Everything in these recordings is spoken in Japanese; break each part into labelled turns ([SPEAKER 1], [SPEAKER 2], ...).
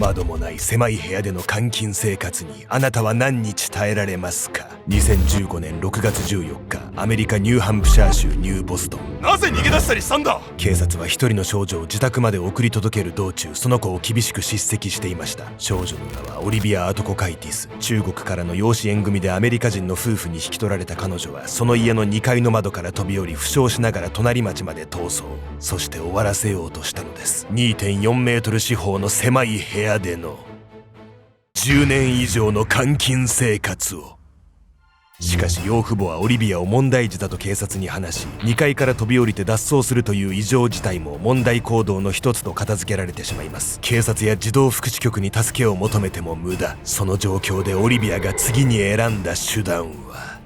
[SPEAKER 1] 窓もない狭い部屋での監禁生活にあなたは何日耐えられますか。2015年6月14日、アメリカニューハンプシャー州ニューボストン。
[SPEAKER 2] なぜ逃げ出したりしたんだ。
[SPEAKER 1] 警察は一人の少女を自宅まで送り届ける道中、その子を厳しく叱責していました。少女の名はオリビア・アトコカイティス。中国からの養子縁組でアメリカ人の夫婦に引き取られた彼女は、その家の2階の窓から飛び降り負傷しながら隣町まで逃走。そして終わらせようとしたのです。 2.4 メートル四方の狭い部屋での10年以上の監禁生活を。しかし養父母はオリビアを問題児だと警察に話し、2階から飛び降りて脱走するという異常事態も問題行動の一つと片付けられてしまいます。警察や児童福祉局に助けを求めても無駄。その状況でオリビアが次に選んだ手段は、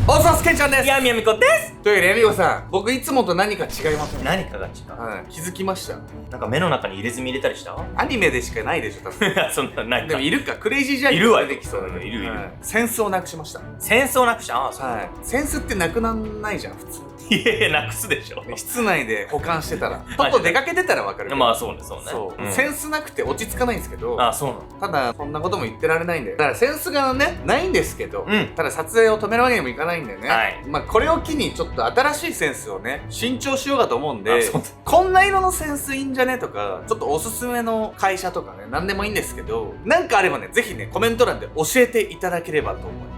[SPEAKER 3] おさすけちゃんです。
[SPEAKER 4] いや、みやみこです。
[SPEAKER 3] というより、エミコさん、僕いつもと何か違いますね。
[SPEAKER 4] 何かが違う。
[SPEAKER 3] はい、気づきました。
[SPEAKER 4] なんか目の中に入れ墨入れたりした？
[SPEAKER 3] アニメでしかないでしょ、多分。
[SPEAKER 4] そんなないか。
[SPEAKER 3] でもいるか、クレイジージャイアント
[SPEAKER 4] いるわよ。
[SPEAKER 3] 出てきそうだけど。
[SPEAKER 4] いる。
[SPEAKER 3] センスをなくしました。
[SPEAKER 4] センスをなくした。ああ、そう。
[SPEAKER 3] はい。センスってなくなんないじゃん、普通。
[SPEAKER 4] いやいや、なくすでしょ。
[SPEAKER 3] 室内で保管してたら。外出かけてたらわかるけど。
[SPEAKER 4] まあそうね、そうね。
[SPEAKER 3] そう。センスなくて落ち着かないんですけど。
[SPEAKER 4] ああ、そうなの。
[SPEAKER 3] ただ、そんなことも言ってられないんで。だからセンスがね、ないんですけど、ただ撮影を止めるわけにもいかないんでね。
[SPEAKER 4] はい。
[SPEAKER 3] まあこれを機にちょっと新しいセンスをね、新調しようかと思うんで、
[SPEAKER 4] そう
[SPEAKER 3] こんな色のセンスいいんじゃねとか、ちょっとおすすめの会社とかね、なんでもいいんですけど、なんかあればね、ぜひね、コメント欄で教えていただければと思います。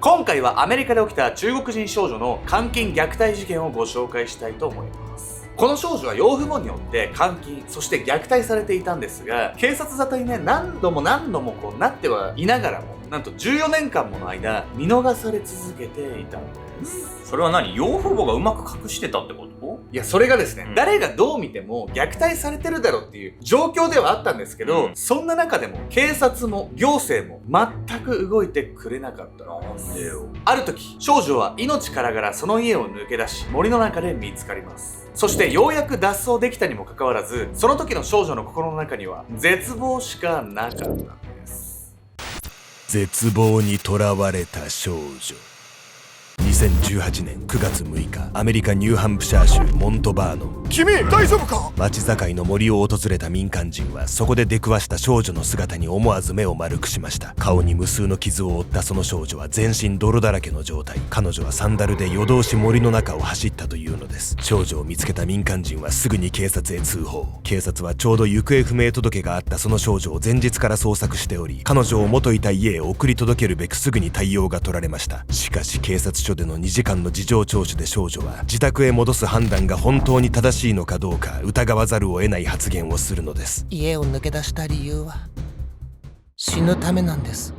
[SPEAKER 3] 今回はアメリカで起きた中国人少女の監禁虐待事件をご紹介したいと思います。この少女は養父母によって監禁、そして虐待されていたんですが、警察沙汰にね、何度もこうなってはいながらも、なんと14年間もの間、見逃され続けていたんです。
[SPEAKER 4] それは何？養父母がうまく隠してたってこと？
[SPEAKER 3] いや、それがですね、誰がどう見ても虐待されてるだろうっていう状況ではあったんですけど、そんな中でも警察も行政も全く動いてくれなかったのです。なんでよ。ある時、少女は命からがらその家を抜け出し、森の中で見つかります。そしてようやく脱走できたにもかかわらず、その時の少女の心の中には絶望しかなかったんです。
[SPEAKER 1] 絶望にとらわれた少女。2018年9月6日、アメリカニューハンプシャー州モントバーノ。
[SPEAKER 2] 君大丈夫か。
[SPEAKER 1] 町境の森を訪れた民間人は、そこで出くわした少女の姿に思わず目を丸くしました。顔に無数の傷を負ったその少女は全身泥だらけの状態。彼女はサンダルで夜通し森の中を走ったというのです。少女を見つけた民間人はすぐに警察へ通報。警察はちょうど行方不明届があったその少女を前日から捜索しており、彼女を元いた家へ送り届けるべくすぐに対応が取られました。しかし警察署での2時間の事情聴取で少女は、自宅へ戻す判断が本当に正しいのかどうか疑わざるを得ない発言をするのです。
[SPEAKER 5] 家を抜け出した理由は死ぬためなんです。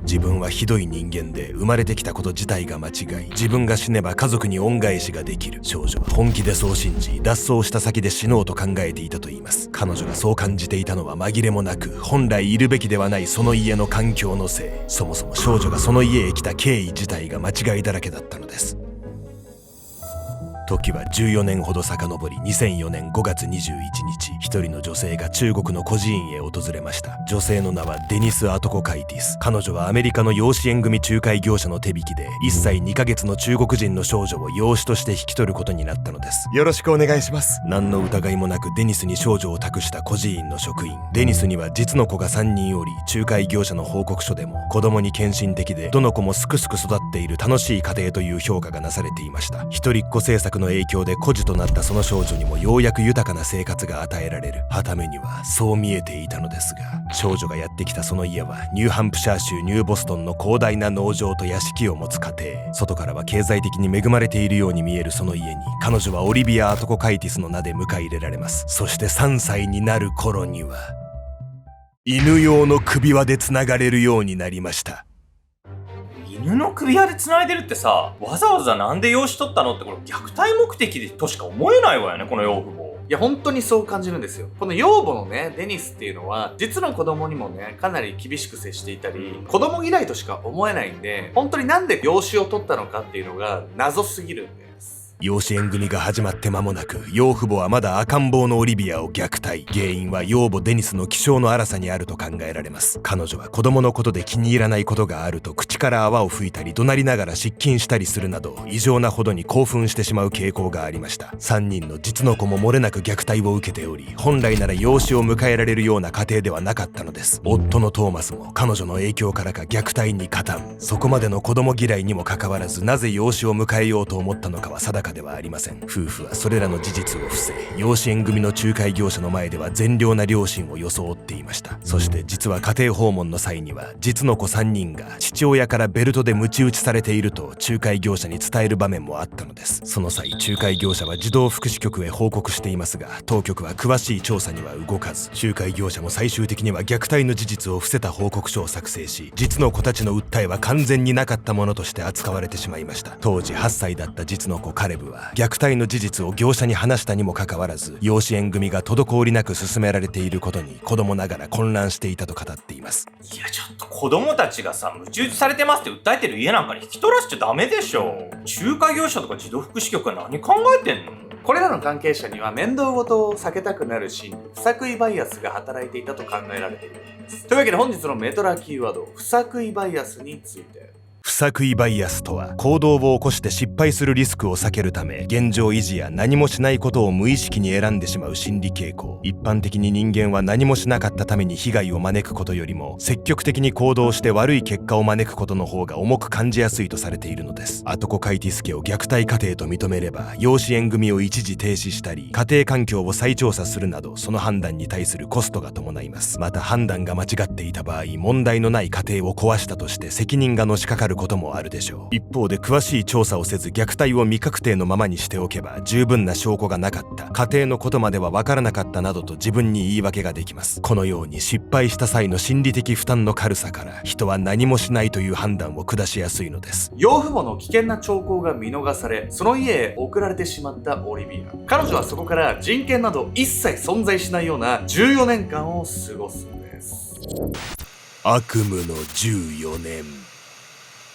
[SPEAKER 1] 自分はひどい人間で、生まれてきたこと自体が間違い、自分が死ねば家族に恩返しができる。少女は本気でそう信じ、脱走した先で死のうと考えていたといいます。彼女がそう感じていたのは紛れもなく、本来いるべきではないその家の環境のせい。そもそも少女がその家へ来た経緯自体が間違いだらけだったのです。時は14年ほど遡り、2004年5月21日、一人の女性が中国の孤児院へ訪れました。女性の名はデニス・アトコカイティス。彼女はアメリカの養子縁組仲介業者の手引きで、1歳2ヶ月の中国人の少女を養子として引き取ることになったのです。
[SPEAKER 2] よろしくお願いします。
[SPEAKER 1] 何の疑いもなくデニスに少女を託した孤児院の職員。デニスには実の子が3人おり、仲介業者の報告書でも子供に献身的で、どの子もすくすく育っている楽しい家庭という評価がなされていました。一人っ子政策の影響で孤児となったその少女にもようやく豊かな生活が与えられる。はためにはそう見えていたのですが、少女がやってきたその家はニューハンプシャー州ニューボストンの広大な農場と屋敷を持つ家庭。外からは経済的に恵まれているように見えるその家に、彼女はオリビア・アトコカイティスの名で迎え入れられます。そして3歳になる頃には、犬用の首輪でつながれるようになりました。
[SPEAKER 4] 犬の首輪で繋いでるってさ、わざわざなんで養子取ったのって、これ虐待目的としか思えないわよね、この養父母。
[SPEAKER 3] いや、本当にそう感じるんですよ。この養母のね、デニスっていうのは、実の子供にもね、かなり厳しく接していたり、子供嫌いとしか思えないんで、本当になんで養子を取ったのかっていうのが謎すぎるんです。
[SPEAKER 1] 養子縁組が始まって間もなく養父母はまだ赤ん坊のオリビアを虐待。原因は養母デニスの気性の荒さにあると考えられます。彼女は子供のことで気に入らないことがあると口から泡を吹いたり怒鳴りながら失禁したりするなど異常なほどに興奮してしまう傾向がありました。3人の実の子も漏れなく虐待を受けており、本来なら養子を迎えられるような家庭ではなかったのです。夫のトーマスも彼女の影響からか虐待に加担。そこまでの子供嫌いにもかかわらず、なぜ養子を迎えようと思ったのかは定かではありません。夫婦はそれらの事実を伏せ、養子縁組の仲介業者の前では善良な両親を装っていました。そして実は家庭訪問の際には実の子3人が父親からベルトで鞭打ちされていると仲介業者に伝える場面もあったのです。その際、仲介業者は児童福祉局へ報告していますが、当局は詳しい調査には動かず、仲介業者も最終的には虐待の事実を伏せた報告書を作成し、実の子たちの訴えは完全になかったものとして扱われてしまいました。当時8歳だった実の子カレブは虐待の事実を業者に話したにもかかわらず、養子縁組が滞りなく進められていることに子供ながら混乱していたと語っています。
[SPEAKER 4] いやちょっと子供たちがさ、鞭打ちされてますって訴えてる家なんかに引き取らせちゃダメでしょ。仲介業者とか児童福祉局は何考えてんの。
[SPEAKER 3] これらの関係者には面倒事を避けたくなる心理、不作為バイアスが働いていたと考えられているんです。というわけで本日のメトラキーワード、不作為バイアスについて。
[SPEAKER 1] 不作為バイアスとは、行動を起こして失敗するリスクを避けるため現状維持や何もしないことを無意識に選んでしまう心理傾向。一般的に人間は何もしなかったために被害を招くことよりも積極的に行動して悪い結果を招くことの方が重く感じやすいとされているのです。アトコカイティス家を虐待家庭と認めれば養子縁組を一時停止したり家庭環境を再調査するなど、その判断に対するコストが伴います。また判断が間違っていた場合、問題のない家庭を壊したとして責任がのしかかることもあるでしょう。一方で詳しい調査をせず虐待を未確定のままにしておけば十分な証拠がなかった、家庭のことまでは分からなかったなどと自分に言い訳ができます。このように失敗した際の心理的負担の軽さから人は何もしないという判断を下しやすいのです。
[SPEAKER 3] 養父母の危険な兆候が見逃され、その家へ送られてしまったオリビア。彼女はそこから人権など一切存在しないような14年間を過ごすんです。
[SPEAKER 1] 悪夢の14年。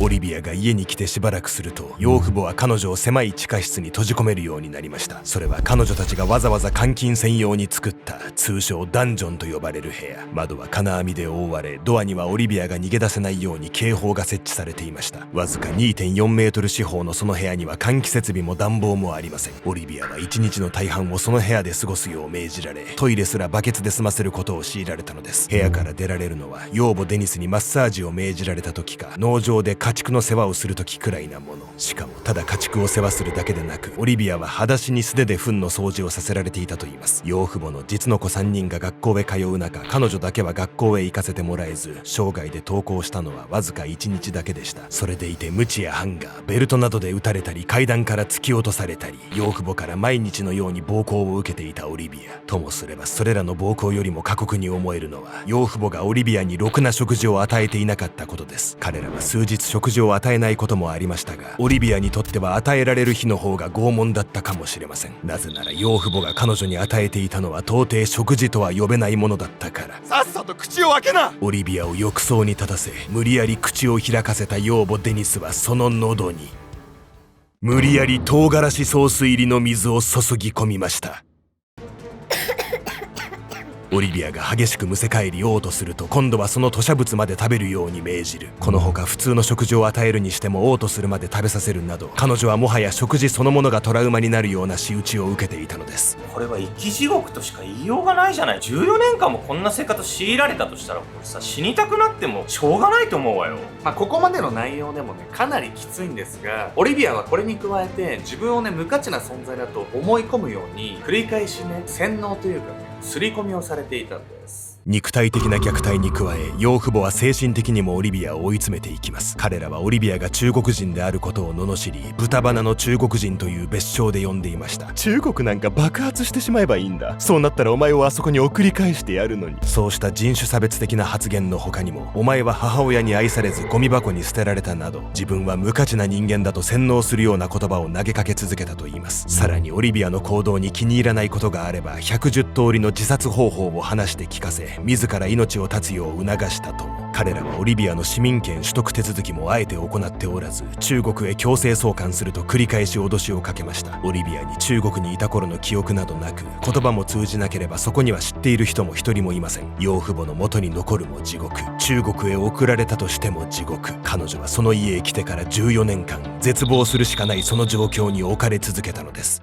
[SPEAKER 1] オリビアが家に来てしばらくすると、養父母は彼女を狭い地下室に閉じ込めるようになりました。それは彼女たちがわざわざ監禁専用に作った通称ダンジョンと呼ばれる部屋。窓は金網で覆われ、ドアにはオリビアが逃げ出せないように警報が設置されていました。わずか 2.4 メートル四方のその部屋には換気設備も暖房もありません。オリビアは1日の大半をその部屋で過ごすよう命じられ、トイレすらバケツで済ませることを強いられたのです。部屋から出られるのは養母デニスにマッサージを命じられた時か、農場で家畜の世話をする時くらいなもの。しかもただ家畜を世話するだけでなく、オリビアは裸足に素手で糞の掃除をさせられていたといいます。養父母の実の子3人が学校へ通う中、彼女だけは学校へ行かせてもらえず、生涯で登校したのはわずか1日だけでした。それでいて鞭やハンガー、ベルトなどで撃たれたり階段から突き落とされたり、養父母から毎日のように暴行を受けていたオリビア。ともすればそれらの暴行よりも過酷に思えるのは、養父母がオリビアにろくな食事を与えていなかったことです。彼らは数日食事を与えないこともありましたが、オリビアにとっては与えられる日の方が拷問だったかもしれません。なぜなら養父母が彼女に与えていたのは到底食事とは呼べないものだったから。
[SPEAKER 2] さっさと口を開けな。
[SPEAKER 1] オリビアを浴槽に立たせ、無理やり口を開かせた養母デニスはその喉に無理やり唐辛子ソース入りの水を注ぎ込みました。オリビアが激しくむせ返り嘔吐すると、今度はその吐砂物まで食べるように命じる。このほか普通の食事を与えるにしても嘔吐するまで食べさせるなど、彼女はもはや食事そのものがトラウマになるような仕打ちを受けていたのです。
[SPEAKER 4] これは生き地獄としか言いようがないじゃない。14年間もこんな生活強いられたとしたら、これさ、死にたくなってもしょうがないと思うわよ。
[SPEAKER 3] ここまでの内容でもね、かなりきついんですが、オリビアはこれに加えて自分をね、無価値な存在だと思い込むように繰り返しね、洗脳というかね、刷り込みをされていたんです。
[SPEAKER 1] 肉体的な虐待に加え、養父母は精神的にもオリビアを追い詰めていきます。彼らはオリビアが中国人であることを罵り、豚鼻の中国人という別称で呼んでいました。
[SPEAKER 2] 中国なんか爆発してしまえばいいんだ。そうなったらお前をあそこに送り返してやるのに。
[SPEAKER 1] そうした人種差別的な発言の他にも、お前は母親に愛されずゴミ箱に捨てられたなど、自分は無価値な人間だと洗脳するような言葉を投げかけ続けたといいます。さらにオリビアの行動に気に入らないことがあれば110通りの自殺方法を話して聞かせ、て自ら命を絶つよう促したとも。彼らはオリビアの市民権取得手続きもあえて行っておらず、中国へ強制送還すると繰り返し脅しをかけました。オリビアに中国にいた頃の記憶などなく、言葉も通じなければそこには知っている人も一人もいません。養父母の元に残るも地獄、中国へ送られたとしても地獄。彼女はその家へ来てから14年間絶望するしかないその状況に置かれ続けたのです。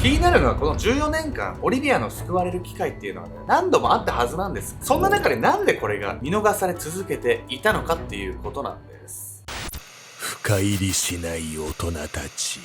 [SPEAKER 3] 気になるのはこの14年間オリビアの救われる機会っていうのはね、何度もあったはずなんです。そんな中でなんでこれが見逃され続けていたのかっていうことなんです。
[SPEAKER 1] 深入りしない大人たち。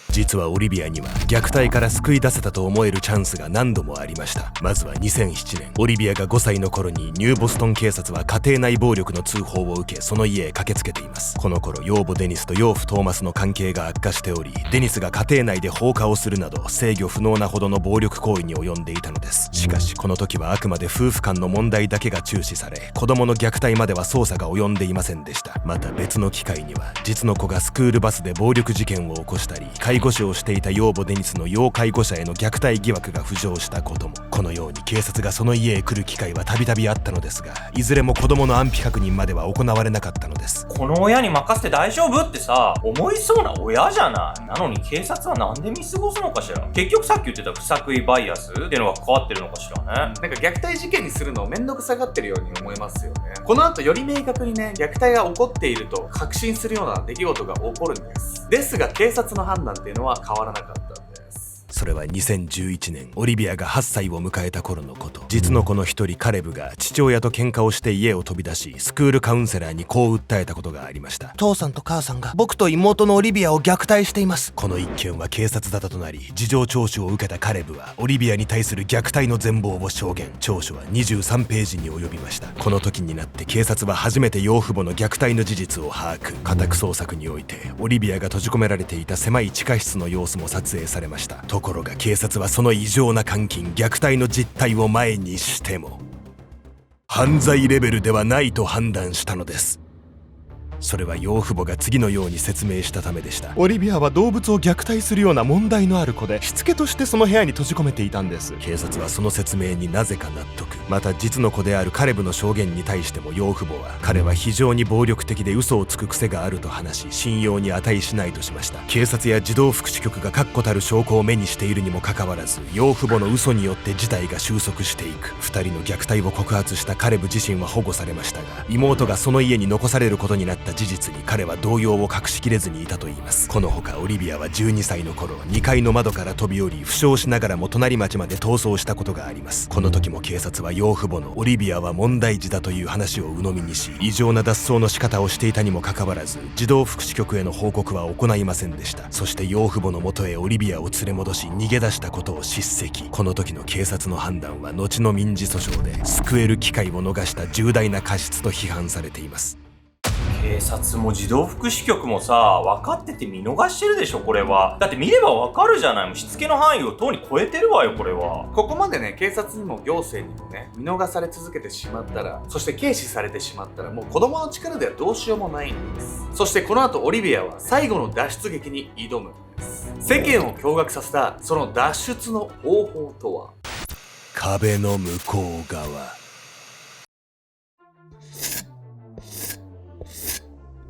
[SPEAKER 1] 実はオリビアには虐待から救い出せたと思えるチャンスが何度もありました。まずは2007年、オリビアが5歳の頃にニューボストン警察は家庭内暴力の通報を受け、その家へ駆けつけています。この頃養母デニスと養父トーマスの関係が悪化しており、デニスが家庭内で放火をするなど制御不能なほどの暴力行為に及んでいたのです。しかしこの時はあくまで夫婦間の問題だけが注視され、子供の虐待までは捜査が及んでいませんでした。また別の機会には実の子がスクールバスで暴力事件を起こしたり、介護士をしていた養母デニスの要介護者への虐待疑惑が浮上したことも。このように警察がその家へ来る機会はたびたびあったのですが、いずれも子供の安否確認までは行われなかったのです。
[SPEAKER 4] この親に任せて大丈夫ってさ、思いそうな親じゃない。なのに警察はなんで見過ごすのかしら。結局さっき言ってた不作為バイアスっていうのが関わってるのかしらね。
[SPEAKER 3] なんか虐待事件にするのをめんどくさがってるように思いますよね。この後より明確にね、虐待が起こっていると確信するような出来事が起こるんです。ですが警察の判断っていうのは変わらなかったんです。
[SPEAKER 1] それは2011年、オリビアが8歳を迎えた頃のこと。実の子の一人カレブが父親と喧嘩をして家を飛び出し、スクールカウンセラーにこう訴えたことがありました。
[SPEAKER 5] 父さんと母さんが僕と妹のオリビアを虐待しています。
[SPEAKER 1] この一件は警察沙汰となり、事情聴取を受けたカレブはオリビアに対する虐待の全貌を証言。調書は23ページに及びました。この時になって警察は初めて養父母の虐待の事実を把握。家宅捜索においてオリビアが閉じ込められていた狭い地下室の様子も撮影されました。ところが警察はその異常な監禁虐待の実態を前にしても犯罪レベルではないと判断したのです。それは養父母が次のように説明したためでした。
[SPEAKER 2] オリビアは動物を虐待するような問題のある子で、しつけとしてその部屋に閉じ込めていたんです。
[SPEAKER 1] 警察はその説明になぜか納得。また実の子であるカレブの証言に対しても養父母は、彼は非常に暴力的で嘘をつく癖があると話し、信用に値しないとしました。警察や児童福祉局が確固たる証拠を目にしているにもかかわらず、養父母の嘘によって事態が収束していく。2人の虐待を告発したカレブ自身は保護されましたが、妹がその家に残されることになった事実に彼は動揺を隠しきれずにいたといいます。このほかオリビアは12歳の頃、2階の窓から飛び降り負傷しながらも隣町まで逃走したことがあります。この時も警察は養父母のオリビアは問題児だという話を鵜呑みにし、異常な脱走の仕方をしていたにもかかわらず児童福祉局への報告は行いませんでした。そして養父母の元へオリビアを連れ戻し逃げ出したことを叱責。この時の警察の判断は後の民事訴訟で救える機会を逃した重大な過失と批判されています。
[SPEAKER 4] 警察も児童福祉局もさ、分かってて見逃してるでしょこれは。だって見れば分かるじゃない。もうしつけの範囲をとうに超えてるわよこれは。
[SPEAKER 3] ここまでね、警察にも行政にもね、見逃され続けてしまったら、そして軽視されてしまったら、もう子供の力ではどうしようもないんです。そしてこの後オリビアは最後の脱出劇に挑むんです。世間を驚愕させたその脱出の方法とは。
[SPEAKER 1] 壁の向こう側。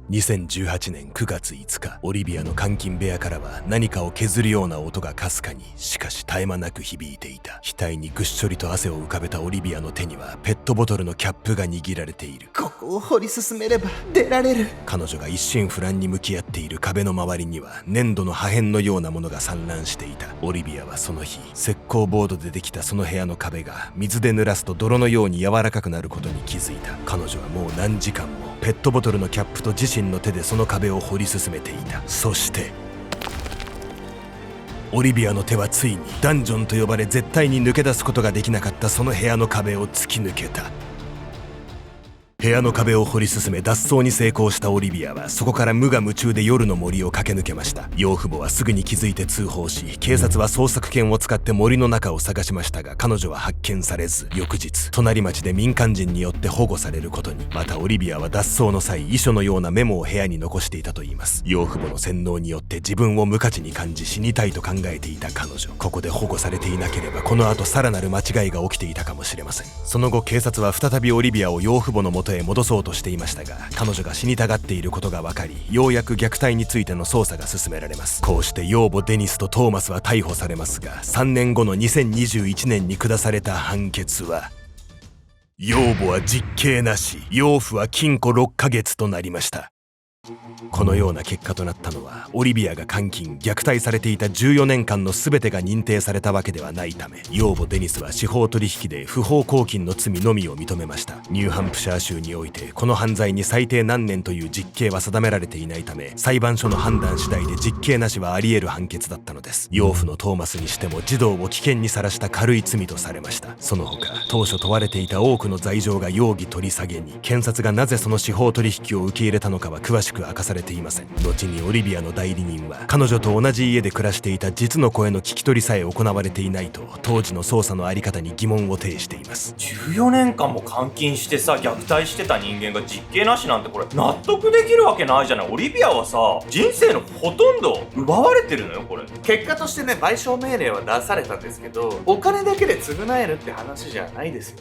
[SPEAKER 1] 2018年9月5日、オリビアの監禁部屋からは何かを削るような音がかすかに、しかし絶え間なく響いていた。額にぐっしょりと汗を浮かべたオリビアの手にはペットボトルのキャップが握られている。
[SPEAKER 5] ここを掘り進めれば出られる。
[SPEAKER 1] 彼女が一心不乱に向き合っている壁の周りには粘土の破片のようなものが散乱していた。オリビアはその日、石膏ボードでできたその部屋の壁が水で濡らすと泥のように柔らかくなることに気づいた。彼女はもう何時間もペットボトルのキャップと自身の手でその壁を掘り進めていた。そしてオリビアの手はついにダンジョンと呼ばれ絶対に抜け出すことができなかったその部屋の壁を突き抜けた。部屋の壁を掘り進め脱走に成功したオリビアはそこから無我夢中で夜の森を駆け抜けました。養父母はすぐに気づいて通報し、警察は捜索犬を使って森の中を探しましたが、彼女は発見されず、翌日隣町で民間人によって保護されることに。またオリビアは脱走の際、遺書のようなメモを部屋に残していたといいます。養父母の洗脳によって自分を無価値に感じ死にたいと考えていた彼女。ここで保護されていなければこの後さらなる間違いが起きていたかもしれません。その後警察は再びオリビアを養父母の元へ戻そうとしていましたが、彼女が死にたがっていることが分かり、ようやく虐待についての捜査が進められます。こうして養母デニスとトーマスは逮捕されますが、3年後の2021年に下された判決は、養母は実刑なし、養父は禁錮6ヶ月となりました。このような結果となったのは、オリビアが監禁・虐待されていた14年間の全てが認定されたわけではないため、養母デニスは司法取引で不法拘禁の罪のみを認めました。ニューハンプシャー州においてこの犯罪に最低何年という実刑は定められていないため、裁判所の判断次第で実刑なしはあり得る判決だったのです。養父のトーマスにしても児童を危険にさらした軽い罪とされました。その他当初問われていた多くの罪状が容疑取り下げに、検察がなぜその司法取引を受け入れたのかは詳しく明かされていません。後にオリビアの代理人は、彼女と同じ家で暮らしていた実の声の聞き取りさえ行われていないと、当時の捜査のあり方に疑問を呈しています。
[SPEAKER 4] 14年間も監禁してさ、虐待してた人間が実刑なしなんて、これ納得できるわけないじゃない。オリビアはさ、人生のほとんど奪われてるのよこれ。
[SPEAKER 3] 結果としてね、賠償命令は出されたんですけど、お金だけで償えるって話じゃないですよ。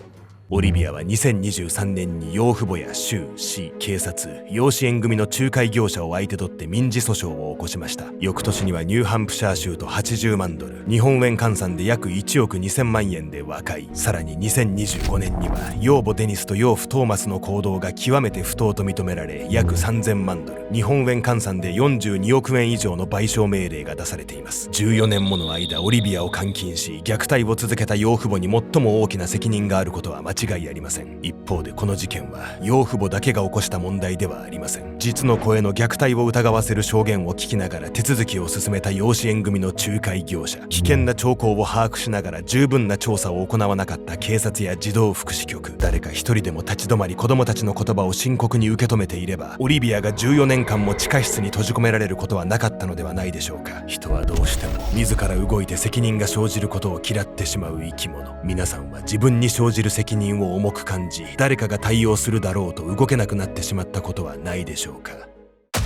[SPEAKER 1] オリビアは2023年に養父母や州、市、警察、養子縁組の仲介業者を相手取って民事訴訟を起こしました。翌年にはニューハンプシャー州と80万ドル、日本円換算で約1億2000万円で和解。さらに2025年には養母デニスと養父トーマスの行動が極めて不当と認められ、約3000万ドル、日本円換算で42億円以上の賠償命令が出されています。14年もの間オリビアを監禁し虐待を続けた養父母に最も大きな責任があることは間違いありません。一方でこの事件は養父母だけが起こした問題ではありません。実の子への虐待を疑わせる証言を聞きながら手続きを進めた養子縁組の仲介業者、危険な兆候を把握しながら十分な調査を行わなかった警察や児童福祉局、誰か一人でも立ち止まり子供たちの言葉を深刻に受け止めていれば、オリビアが14年間も地下室に閉じ込められることはなかったのではないでしょうか。人はどうしても自ら動いて責任が生じることを嫌ってしまう生き物。皆さんは自分に生じる責任を重く感じ、誰かが対応するだろうと動けなくなってしまったことはないでしょうか。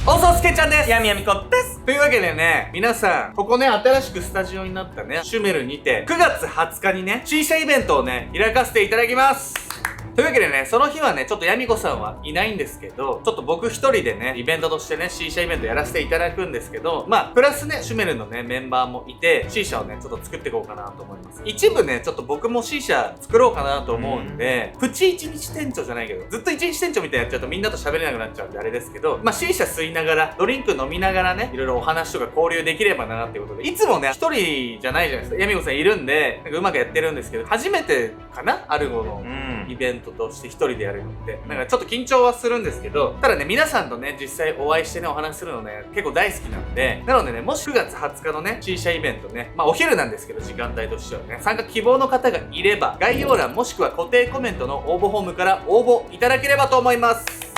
[SPEAKER 3] おそすけちゃんです。
[SPEAKER 4] やみやみこです
[SPEAKER 3] というわけでね、皆さん、ここね、新しくスタジオになったね、シュメルにて、9月20日にね、シーシャイベントをね、開かせていただきます。というわけでね、その日はね、ちょっとヤミコさんはいないんですけど、ちょっと僕一人でね、イベントとしてね、シーシャイベントやらせていただくんですけど、まあ、プラスね、シュメルのね、メンバーもいて、シーシャをね、ちょっと作っていこうかなと思います。一部ね、ちょっと僕もシーシャ作ろうかなと思うんで、プチ一日店長じゃないけど、ずっと一日店長みたいにやっちゃうとみんなと喋れなくなっちゃうんであれですけど、まあ、シーシャ吸いながら、ドリンク飲みながらね、いろいろお話とか交流できればなっていうことで、いつもね、一人じゃないじゃないですか。ヤミコさんいるんで、なんかうまくやってるんですけど、初めてかなあるもの。イベントとして一人でやるのってなんかちょっと緊張はするんですけど、ただね、皆さんとね実際お会いしてねお話しするのね結構大好きなんで、なのでね、もし9月20日のね C 社イベントね、まあお昼なんですけど時間帯としてはね、参加希望の方がいれば概要欄もしくは固定コメントの応募フォームから応募いただければと思います。